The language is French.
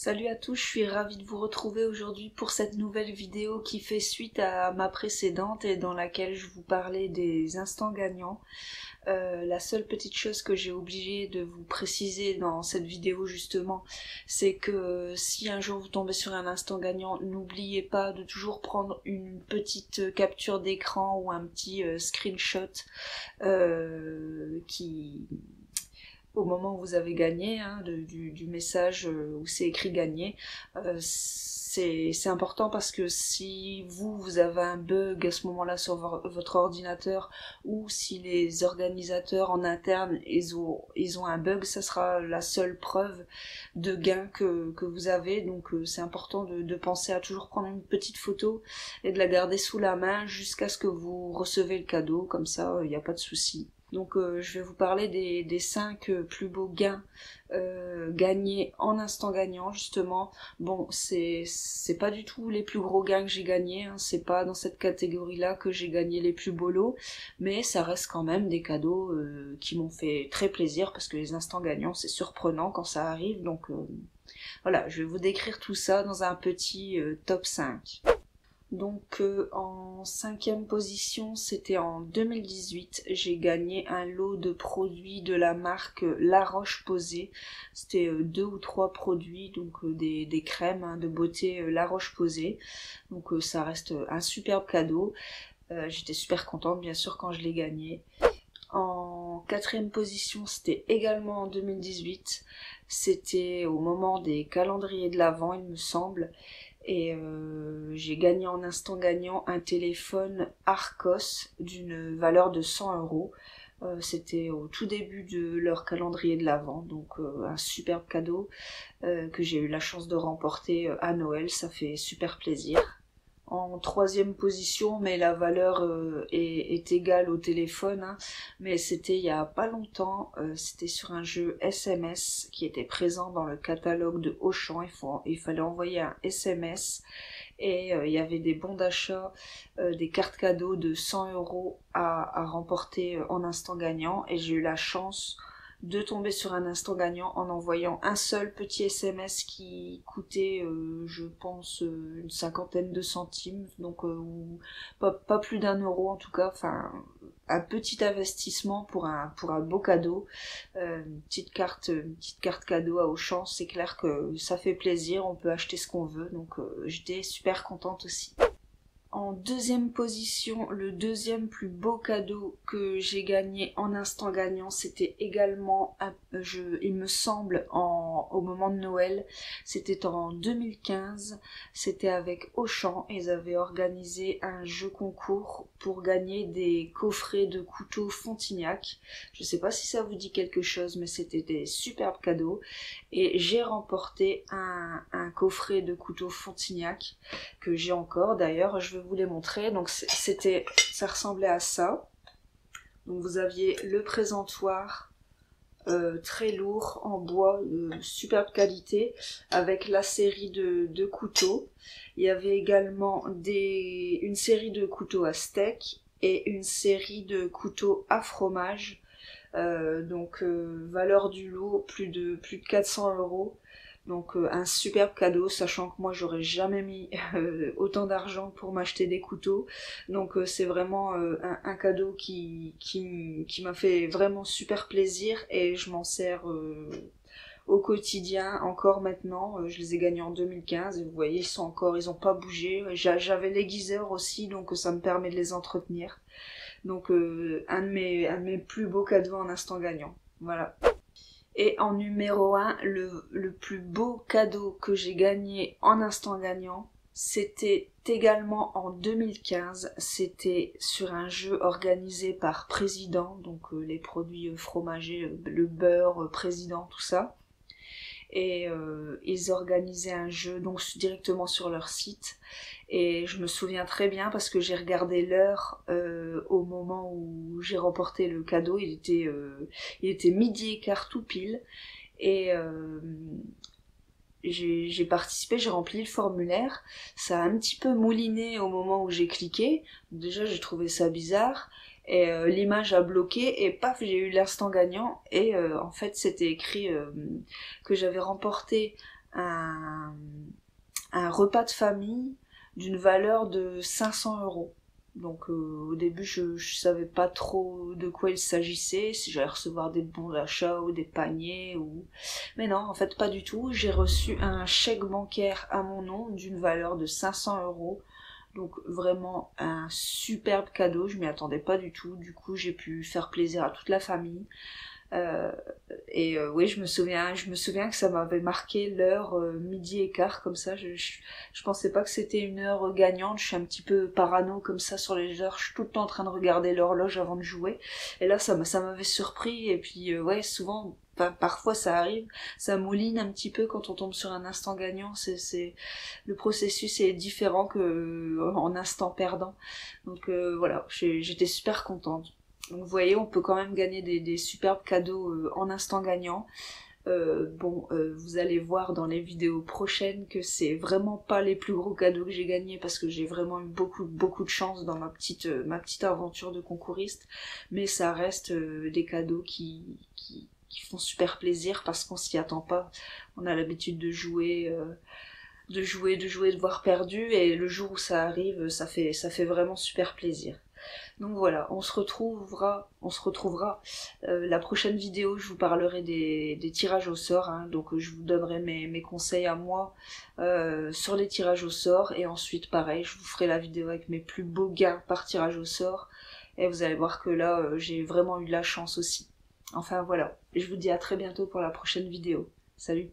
Salut à tous, je suis ravie de vous retrouver aujourd'hui pour cette nouvelle vidéo qui fait suite à ma précédente et dans laquelle je vous parlais des instants gagnants. La seule petite chose que j'ai oublié de vous préciser dans cette vidéo justement, c'est que si un jour vous tombez sur un instant gagnant, n'oubliez pas de toujours prendre une petite capture d'écran ou un petit screenshot qui au moment où vous avez gagné, du message où c'est écrit gagner. C'est important parce que si vous avez un bug à ce moment-là sur votre ordinateur, ou si les organisateurs en interne ils ont un bug, ça sera la seule preuve de gain que vous avez. Donc c'est important de penser à toujours prendre une petite photo et de la garder sous la main jusqu'à ce que vous recevez le cadeau, comme ça il n'y a pas de souci. Donc je vais vous parler des 5 plus beaux gains gagnés en instant gagnant justement. Bon, c'est pas du tout les plus gros gains que j'ai gagnés, hein. C'est pas dans cette catégorie là que j'ai gagné les plus beaux lots, mais ça reste quand même des cadeaux qui m'ont fait très plaisir, parce que les instants gagnants c'est surprenant quand ça arrive. Donc voilà, je vais vous décrire tout ça dans un petit top 5. Donc en 5e position, c'était en 2018, j'ai gagné un lot de produits de la marque La Roche-Posay. C'était 2 ou 3 produits, donc des crèmes de beauté La Roche-Posay. Donc ça reste un superbe cadeau. J'étais super contente bien sûr quand je l'ai gagné. En 4e position, c'était également en 2018. C'était au moment des calendriers de l'Avent, il me semble. Et j'ai gagné en instant gagnant un téléphone Arcos d'une valeur de 100 €. C'était au tout début de leur calendrier de l'Avent, donc un superbe cadeau que j'ai eu la chance de remporter à Noël. Ça fait super plaisir. En 3e position, mais la valeur est égale au téléphone, hein. Mais c'était il y a pas longtemps, c'était sur un jeu SMS qui était présent dans le catalogue de Auchan. Il fallait envoyer un SMS et il y avait des bons d'achat, des cartes cadeaux de 100 € à remporter en instant gagnant, et j'ai eu la chance de tomber sur un instant gagnant en envoyant un seul petit SMS qui coûtait je pense une cinquantaine de centimes, donc ou pas plus d'1 € en tout cas. Enfin, un petit investissement pour un beau cadeau, une petite carte cadeau à Auchan. C'est clair que ça fait plaisir, on peut acheter ce qu'on veut, donc j'étais super contente aussi. En 2e position, le 2e plus beau cadeau que j'ai gagné en instant gagnant, c'était également il me semble au moment de Noël. C'était en 2015, c'était avec Auchan. Ils avaient organisé un jeu concours pour gagner des coffrets de couteaux Fontignac. Je sais pas si ça vous dit quelque chose, mais c'était des superbes cadeaux. Et j'ai remporté un coffret de couteaux Fontignac que j'ai encore d'ailleurs. Je vais vous les montrer. Donc ça ressemblait à ça. Donc vous aviez le présentoir très lourd en bois de superbe qualité avec la série de couteaux. Il y avait également une série de couteaux à steak et une série de couteaux à fromage. Donc valeur du lot plus de 400 €. Donc un superbe cadeau, sachant que moi j'aurais jamais mis autant d'argent pour m'acheter des couteaux. Donc c'est vraiment un cadeau qui m'a fait vraiment super plaisir, et je m'en sers au quotidien encore maintenant. Je les ai gagnés en 2015 et vous voyez, ils ont pas bougé. J'avais l'aiguiseur aussi, donc ça me permet de les entretenir. Donc un de mes plus beaux cadeaux en instant gagnant. Voilà. Et en numéro 1, le plus beau cadeau que j'ai gagné en instant gagnant, c'était également en 2015. C'était sur un jeu organisé par Président, donc les produits fromagers, le beurre, Président, tout ça. Et ils organisaient un jeu donc directement sur leur site, et je me souviens très bien parce que j'ai regardé l'heure au moment où j'ai remporté le cadeau. Il était midi et quart tout pile, et j'ai participé, j'ai rempli le formulaire. Ça a un petit peu mouliné au moment où j'ai cliqué. Déjà j'ai trouvé ça bizarre, et l'image a bloqué, et paf, j'ai eu l'instant gagnant. Et en fait c'était écrit que j'avais remporté un, un repas de famille d'une valeur de 500 €. Donc au début je savais pas trop de quoi il s'agissait, si j'allais recevoir des bons d'achat ou des paniers ou... Mais non, en fait pas du tout. J'ai reçu un chèque bancaire à mon nom d'une valeur de 500 €. Donc vraiment un superbe cadeau, je m'y attendais pas du tout. Du coup j'ai pu faire plaisir à toute la famille. Euh, oui, je me souviens que ça m'avait marqué l'heure midi et quart comme ça. Je pensais pas que c'était une heure gagnante. Je suis un petit peu parano comme ça sur les heures. Je suis tout le temps en train de regarder l'horloge avant de jouer. Et là, ça m'avait surpris. Et puis ouais, souvent, parfois ça arrive, ça mouline un petit peu quand on tombe sur un instant gagnant. Le processus est différent que en instant perdant. Donc voilà, j'étais super contente. Donc vous voyez, on peut quand même gagner des superbes cadeaux en instant gagnant. Vous allez voir dans les vidéos prochaines que c'est vraiment pas les plus gros cadeaux que j'ai gagnés parce que j'ai vraiment eu beaucoup de chance dans ma petite aventure de concouriste. Mais ça reste des cadeaux qui font super plaisir parce qu'on s'y attend pas. On a l'habitude de jouer, de voir perdu et le jour où ça arrive, ça fait vraiment super plaisir. Donc voilà, on se retrouvera. La prochaine vidéo, je vous parlerai des tirages au sort, hein, donc je vous donnerai mes conseils à moi sur les tirages au sort, et ensuite pareil, je vous ferai la vidéo avec mes plus beaux gains par tirage au sort, et vous allez voir que là, j'ai vraiment eu de la chance aussi. Enfin voilà, je vous dis à très bientôt pour la prochaine vidéo. Salut!